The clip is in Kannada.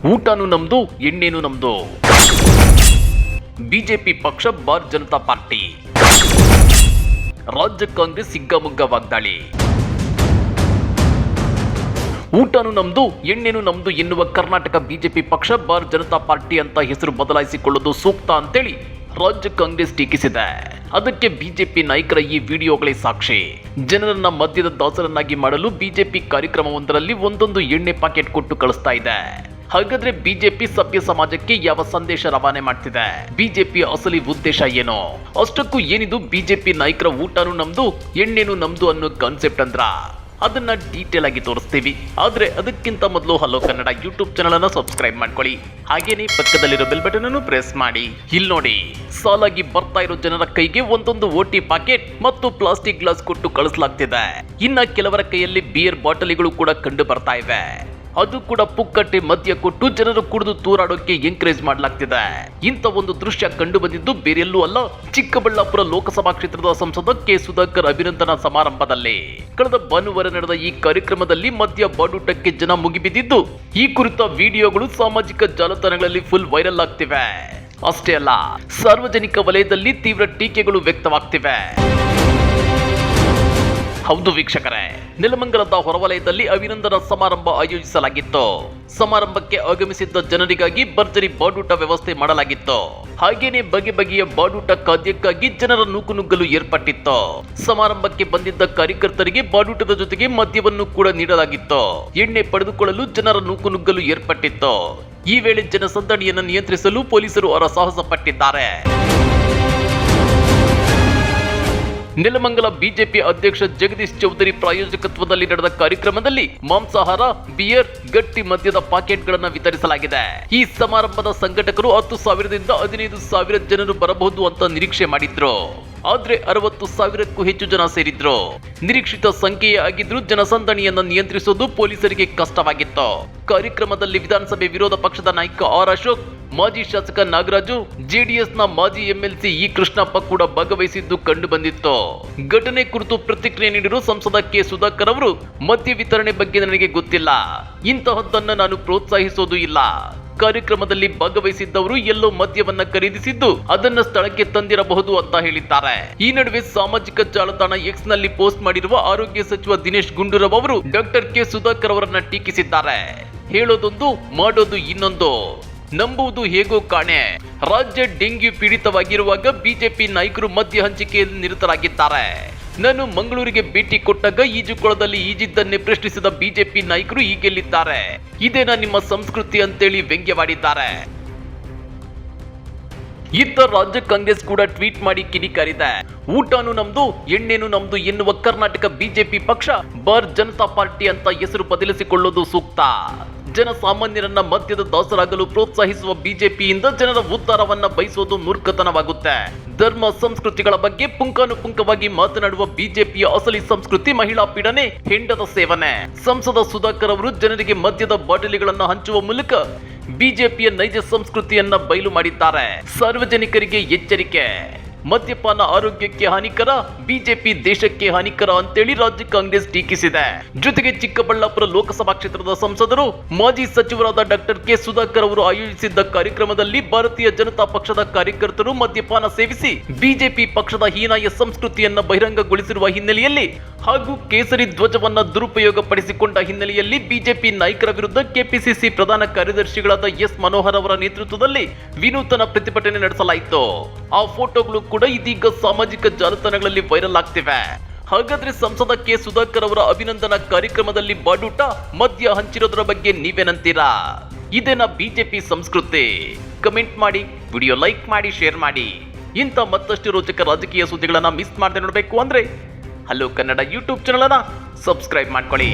ಊಟನೂ ನಮ್ದು ಎಣ್ಣೆನೂ ನಮ್ದು. ಬಿಜೆಪಿ ಪಕ್ಷ ಬಾರ್ ಜನತಾ ಪಾರ್ಟಿ. ರಾಜ್ಯ ಕಾಂಗ್ರೆಸ್ ಹಿಗ್ಗಾಮುಗ್ಗಾ ವಾಗ್ದಾಳಿ. ಊಟನೂ ನಮ್ದು ಎಣ್ಣೆನೂ ನಮ್ದು ಎನ್ನುವ ಕರ್ನಾಟಕ ಬಿಜೆಪಿ ಪಕ್ಷ ಬಾರ್ ಜನತಾ ಪಾರ್ಟಿ ಅಂತ ಹೆಸರು ಬದಲಾಯಿಸಿಕೊಳ್ಳೋದು ಸೂಕ್ತ ಅಂತೇಳಿ ರಾಜ್ಯ ಕಾಂಗ್ರೆಸ್ ಟೀಕಿಸಿದೆ. ಅದಕ್ಕೆ ಬಿಜೆಪಿ ನಾಯಕರ ಈ ವಿಡಿಯೋಗಳೇ ಸಾಕ್ಷಿ. ಜನರನ್ನ ಮದ್ಯದ ದಾಸರನ್ನಾಗಿ ಮಾಡಲು ಬಿಜೆಪಿ ಕಾರ್ಯಕ್ರಮವೊಂದರಲ್ಲಿ ಒಂದೊಂದು ಎಣ್ಣೆ ಪ್ಯಾಕೆಟ್ ಕೊಟ್ಟು ಕಳಿಸ್ತಾ ಇದೆ. ಹಾಗಾದ್ರೆ ಬಿಜೆಪಿ ಸಭ್ಯ ಸಮಾಜಕ್ಕೆ ಯಾವ ಸಂದೇಶ ರವಾನೆ ಮಾಡ್ತಿದೆ? ಬಿಜೆಪಿಯ ಅಸಲಿ ಉದ್ದೇಶ ಏನು? ಅಷ್ಟಕ್ಕೂ ಏನಿದು ಬಿಜೆಪಿ ನಾಯಕರ ಊಟನೂ ನಮ್ದು ಎಣ್ಣೆನೂ ನಮ್ದು ಅನ್ನೋ ಕಾನ್ಸೆಪ್ಟ್ ಅಂದ್ರ ಅದನ್ನ ಡೀಟೇಲ್ ಆಗಿ ತೋರಿಸ್ತೀವಿ. ಆದ್ರೆ ಅದಕ್ಕಿಂತ ಮೊದಲು ಹಲೋ ಕನ್ನಡ ಯೂಟ್ಯೂಬ್ ಚಾನಲ್ ಅನ್ನ ಸಬ್ಸ್ಕ್ರೈಬ್ ಮಾಡ್ಕೊಳ್ಳಿ. ಹಾಗೇನೆ ಪಕ್ಕದಲ್ಲಿರೋ ಬೆಲ್ ಬಟನ್ ಅನ್ನು ಪ್ರೆಸ್ ಮಾಡಿ. ಇಲ್ಲಿ ನೋಡಿ, ಸಾಲಾಗಿ ಬರ್ತಾ ಇರೋ ಜನರ ಕೈಗೆ ಒಂದೊಂದು ಓಟಿ ಪ್ಯಾಕೆಟ್ ಮತ್ತು ಪ್ಲಾಸ್ಟಿಕ್ ಗ್ಲಾಸ್ ಕೊಟ್ಟು ಕಳಿಸಲಾಗ್ತಿದೆ. ಇನ್ನ ಕೆಲವರ ಕೈಯಲ್ಲಿ ಬಿಯರ್ ಬಾಟಲಿಗಳು ಕೂಡ ಕಂಡು ಬರ್ತಾ ಇವೆ. ಅದು ಕೂಡ ಪುಕ್ಕಟ್ಟೆ ಮದ್ಯ ಕೊಟ್ಟು ಜನರು ಕುಡಿದು ತೂರಾಡೋಕೆ ಎಂಕರೇಜ್ ಮಾಡಲಾಗ್ತಿದೆ. ಇಂಥ ಒಂದು ದೃಶ್ಯ ಕಂಡು ಬಂದಿದ್ದು ಬೇರೆಲ್ಲೂ ಅಲ್ಲ, ಚಿಕ್ಕಬಳ್ಳಾಪುರ ಲೋಕಸಭಾ ಕ್ಷೇತ್ರದ ಸಂಸದ ಕೆ ಸುಧಾಕರ್ ಅಭಿನಂದನಾ ಸಮಾರಂಭದಲ್ಲಿ. ಕಳೆದ ಭಾನುವಾರ ನಡೆದ ಈ ಕಾರ್ಯಕ್ರಮದಲ್ಲಿ ಮದ್ಯ ಬಾಡೂಟಕ್ಕೆ ಜನ ಮುಗಿಬಿದ್ದಿದ್ದು, ಈ ಕುರಿತ ವಿಡಿಯೋಗಳು ಸಾಮಾಜಿಕ ಜಾಲತಾಣಗಳಲ್ಲಿ ಫುಲ್ ವೈರಲ್ ಆಗ್ತಿವೆ. ಅಷ್ಟೇ ಅಲ್ಲ, ಸಾರ್ವಜನಿಕ ವಲಯದಲ್ಲಿ ತೀವ್ರ ಟೀಕೆಗಳು ವ್ಯಕ್ತವಾಗ್ತಿವೆ. ಹೌದು ವೀಕ್ಷಕರೇ, ನೆಲಮಂಗಲದ ಹೊರವಲಯದಲ್ಲಿ ಅಭಿನಂದನಾ ಸಮಾರಂಭ ಆಯೋಜಿಸಲಾಗಿತ್ತು. ಸಮಾರಂಭಕ್ಕೆ ಆಗಮಿಸಿದ್ದ ಜನರಿಗಾಗಿ ಭರ್ಜರಿ ಬಾಡೂಟ ವ್ಯವಸ್ಥೆ ಮಾಡಲಾಗಿತ್ತು. ಹಾಗೇನೆ ಬಗೆ ಬಗೆಯ ಬಾಡೂಟ ಖಾದ್ಯಕ್ಕಾಗಿ ಜನರ ನೂಕುನುಗ್ಗಲು ಏರ್ಪಟ್ಟಿತ್ತು. ಸಮಾರಂಭಕ್ಕೆ ಬಂದಿದ್ದ ಕಾರ್ಯಕರ್ತರಿಗೆ ಬಾಡೂಟದ ಜೊತೆಗೆ ಮದ್ಯವನ್ನು ಕೂಡ ನೀಡಲಾಗಿತ್ತು. ಎಣ್ಣೆ ಪಡೆದುಕೊಳ್ಳಲು ಜನರ ನೂಕುನುಗ್ಗಲು ಏರ್ಪಟ್ಟಿತ್ತು. ಈ ವೇಳೆ ಜನಸಂದಣಿಯನ್ನು ನಿಯಂತ್ರಿಸಲು ಪೊಲೀಸರು ಹರಸಾಹಸ ಪಟ್ಟಿದ್ದಾರೆ. ನೆಲಮಂಗಲ ಬಿಜೆಪಿ ಅಧ್ಯಕ್ಷ ಜಗದೀಶ್ ಚೌಧರಿ ಪ್ರಾಯೋಜಕತ್ವದಲ್ಲಿ ನಡೆದ ಕಾರ್ಯಕ್ರಮದಲ್ಲಿ ಮಾಂಸಾಹಾರ, ಬಿಯರ್, ಗಟ್ಟಿ ಮದ್ಯದ ಪ್ಯಾಕೆಟ್ಗಳನ್ನು ವಿತರಿಸಲಾಗಿದೆ. ಈ ಸಮಾರಂಭದ ಸಂಘಟಕರು 10,000ದಿಂದ 15,000 ಜನರು ಬರಬಹುದು ಅಂತ ನಿರೀಕ್ಷೆ ಮಾಡಿದ್ರು. ಆದ್ರೆ 60,000ಕ್ಕೂ ಹೆಚ್ಚು ಜನ ಸೇರಿದ್ರು. ನಿರೀಕ್ಷಿತ ಸಂಖ್ಯೆಯೇ ಆಗಿದ್ರು ಜನಸಂದಣಿಯನ್ನು ನಿಯಂತ್ರಿಸುವುದು ಪೊಲೀಸರಿಗೆ ಕಷ್ಟವಾಗಿತ್ತು. ಕಾರ್ಯಕ್ರಮದಲ್ಲಿ ವಿಧಾನಸಭೆ ವಿರೋಧ ಪಕ್ಷದ ನಾಯಕ ಆರ್ ಅಶೋಕ್, ಮಾಜಿ ಶಾಸಕ ನಾಗರಾಜು, ಜೆಡಿಎಸ್ನ ಮಾಜಿ ಎಂಎಲ್ಸಿ ಇ ಕೃಷ್ಣಪ್ಪ ಕೂಡ ಭಾಗವಹಿಸಿದ್ದು ಕಂಡು ಬಂದಿತ್ತು. ಘಟನೆ ಕುರಿತು ಪ್ರತಿಕ್ರಿಯೆ ನೀಡಿರುವ ಸಂಸದ ಕೆ ಸುಧಾಕರ್ ಅವರು, ಮದ್ಯ ವಿತರಣೆ ಬಗ್ಗೆ ನನಗೆ ಗೊತ್ತಿಲ್ಲ, ಇಂತಹದ್ದನ್ನ ನಾನು ಪ್ರೋತ್ಸಾಹಿಸೋದು ಇಲ್ಲ. ಕಾರ್ಯಕ್ರಮದಲ್ಲಿ ಭಾಗವಹಿಸಿದ್ದವರು ಎಲ್ಲೋ ಮದ್ಯವನ್ನ ಖರೀದಿಸಿದ್ದು ಅದನ್ನ ಸ್ಥಳಕ್ಕೆ ತಂದಿರಬಹುದು ಅಂತ ಹೇಳಿದ್ದಾರೆ. ಈ ನಡುವೆ ಸಾಮಾಜಿಕ ಜಾಲತಾಣ ಎಕ್ಸ್ ನಲ್ಲಿ ಪೋಸ್ಟ್ ಮಾಡಿರುವ ಆರೋಗ್ಯ ಸಚಿವ ದಿನೇಶ್ ಗುಂಡೂರಾವ್ ಅವರು ಡಾಕ್ಟರ್ ಕೆ ಸುಧಾಕರ್ ಅವರನ್ನ ಟೀಕಿಸಿದ್ದಾರೆ. ಹೇಳೋದೊಂದು, ಮಾಡೋದು ಇನ್ನೊಂದು, ನಂಬುವುದು ಹೇಗೋ ಕಾಣೆ. ರಾಜ್ಯ ಡೆಂಗ್ಯೂ ಪೀಡಿತವಾಗಿರುವಾಗ ಬಿಜೆಪಿ ನಾಯಕರು ಮದ್ಯ ಹಂಚಿಕೆಯಲ್ಲಿ ನಿರತರಾಗಿದ್ದಾರೆ. ನಾನು ಮಂಗಳೂರಿಗೆ ಭೇಟಿ ಕೊಟ್ಟಾಗ ಈಜುಕೊಳದಲ್ಲಿ ಈಜಿದ್ದನ್ನೇ ಪ್ರಶ್ನಿಸಿದ ಬಿಜೆಪಿ ನಾಯಕರು ಈಗೆಲ್ಲಿದ್ದಾರೆ? ಇದೇನಾ ನಿಮ್ಮ ಸಂಸ್ಕೃತಿ ಅಂತೇಳಿ ವ್ಯಂಗ್ಯವಾಡಿದ್ದಾರೆ. ಇತ್ತ ರಾಜ್ಯ ಕಾಂಗ್ರೆಸ್ ಕೂಡ ಟ್ವೀಟ್ ಮಾಡಿ ಕಿಡಿಕಾರಿದೆ. ಊಟನೂ ನಮ್ದು ಎಣ್ಣೆನೂ ನಮ್ದು ಎನ್ನುವ ಕರ್ನಾಟಕ ಬಿಜೆಪಿ ಪಕ್ಷ ಬಾರ್ ಜನತಾ ಪಾರ್ಟಿ ಅಂತ ಹೆಸರು ಬದಲಿಸಿಕೊಳ್ಳೋದು ಸೂಕ್ತ. ಜನಸಾಮಾನ್ಯರನ್ನ ಮದ್ಯದ ದಾಸರಾಗಲು ಪ್ರೋತ್ಸಾಹಿಸುವ ಬಿಜೆಪಿಯಿಂದ ಜನರ ಉದ್ಧಾರವನ್ನ ಬಯಸೋದು ಮೂರ್ಖತನವಾಗುತ್ತೆ. ಧರ್ಮ ಸಂಸ್ಕೃತಿಗಳ ಬಗ್ಗೆ ಪುಂಖಾನುಪುಂಖವಾಗಿ ಮಾತನಾಡುವ ಬಿಜೆಪಿಯ ಅಸಲಿ ಸಂಸ್ಕೃತಿ ಮಹಿಳಾ ಪೀಡನೆ, ಹೆಂಡದ ಸೇವನೆ. ಸಂಸದ ಸುಧಾಕರ್ ಅವರು ಜನರಿಗೆ ಮದ್ಯದ ಬಾಟಲಿಗಳನ್ನು ಹಂಚುವ ಮೂಲಕ ಬಿಜೆಪಿಯ ನೈಜ ಸಂಸ್ಕೃತಿಯನ್ನ ಬಯಲು ಮಾಡಿದ್ದಾರೆ. ಸಾರ್ವಜನಿಕರಿಗೆ ಎಚ್ಚರಿಕೆ, ಮದ್ಯಪಾನ ಆರೋಗ್ಯಕ್ಕೆ ಹಾನಿಕರ, ಬಿಜೆಪಿ ದೇಶಕ್ಕೆ ಹಾನಿಕರ ಅಂತೇಳಿ ರಾಜ್ಯ ಕಾಂಗ್ರೆಸ್ ಟೀಕಿಸಿದೆ. ಜೊತೆಗೆ ಚಿಕ್ಕಬಳ್ಳಾಪುರ ಲೋಕಸಭಾ ಕ್ಷೇತ್ರದ ಸಂಸದರು ಮಾಜಿ ಸಚಿವರಾದ ಡಾಕ್ಟರ್ ಕೆ ಸುಧಾಕರ್ ಅವರು ಆಯೋಜಿಸಿದ್ದ ಕಾರ್ಯಕ್ರಮದಲ್ಲಿ ಭಾರತೀಯ ಜನತಾ ಪಕ್ಷದ ಕಾರ್ಯಕರ್ತರು ಮದ್ಯಪಾನ ಸೇವಿಸಿ ಬಿಜೆಪಿ ಪಕ್ಷದ ಹೀನಾಯ ಸಂಸ್ಕೃತಿಯನ್ನ ಬಹಿರಂಗಗೊಳಿಸಿರುವ ಹಿನ್ನೆಲೆಯಲ್ಲಿ ಹಾಗೂ ಕೇಸರಿ ಧ್ವಜವನ್ನ ದುರುಪಯೋಗ ಪಡಿಸಿಕೊಂಡ ಹಿನ್ನೆಲೆಯಲ್ಲಿ ಬಿಜೆಪಿ ನಾಯಕರ ವಿರುದ್ಧ ಕೆಪಿಸಿಸಿ ಪ್ರಧಾನ ಕಾರ್ಯದರ್ಶಿಗಳಾದ ಎಸ್ ಮನೋಹರ್ ಅವರ ನೇತೃತ್ವದಲ್ಲಿ ವಿನೂತನ ಪ್ರತಿಭಟನೆ ನಡೆಸಲಾಯಿತು. ಆ ಫೋಟೋಗಳು ಕೂಡ ಇದೀಗ ಸಾಮಾಜಿಕ ಜಾಲತಾಣಗಳಲ್ಲಿ ವೈರಲ್ ಆಗ್ತಿವೆ. ಹಾಗಾದ್ರೆ ಸಂಸದ ಕೆ ಸುಧಾಕರ್ ಅವರ ಅಭಿನಂದನಾ ಕಾರ್ಯಕ್ರಮದಲ್ಲಿ ಬಾಡೂಟ, ಮದ್ಯ ಹಂಚಿರೋದ್ರ ಬಗ್ಗೆ ನೀವೇನಂತೀರಾ? ಇದೇನಾ ಬಿಜೆಪಿ ಸಂಸ್ಕೃತಿ? ಕಮೆಂಟ್ ಮಾಡಿ, ವಿಡಿಯೋ ಲೈಕ್ ಮಾಡಿ, ಶೇರ್ ಮಾಡಿ. ಇಂಥ ಮತ್ತಷ್ಟು ರೋಚಕ ರಾಜಕೀಯ ಸುದ್ದಿಗಳನ್ನ ಮಿಸ್ ಮಾಡದೆ ನೋಡಬೇಕು ಅಂದ್ರೆ ಹಲೋ ಕನ್ನಡ ಯೂಟ್ಯೂಬ್ ಚಾನಲ್ ಅನ್ನ ಸಬ್ಸ್ಕ್ರೈಬ್ ಮಾಡ್ಕೊಳ್ಳಿ.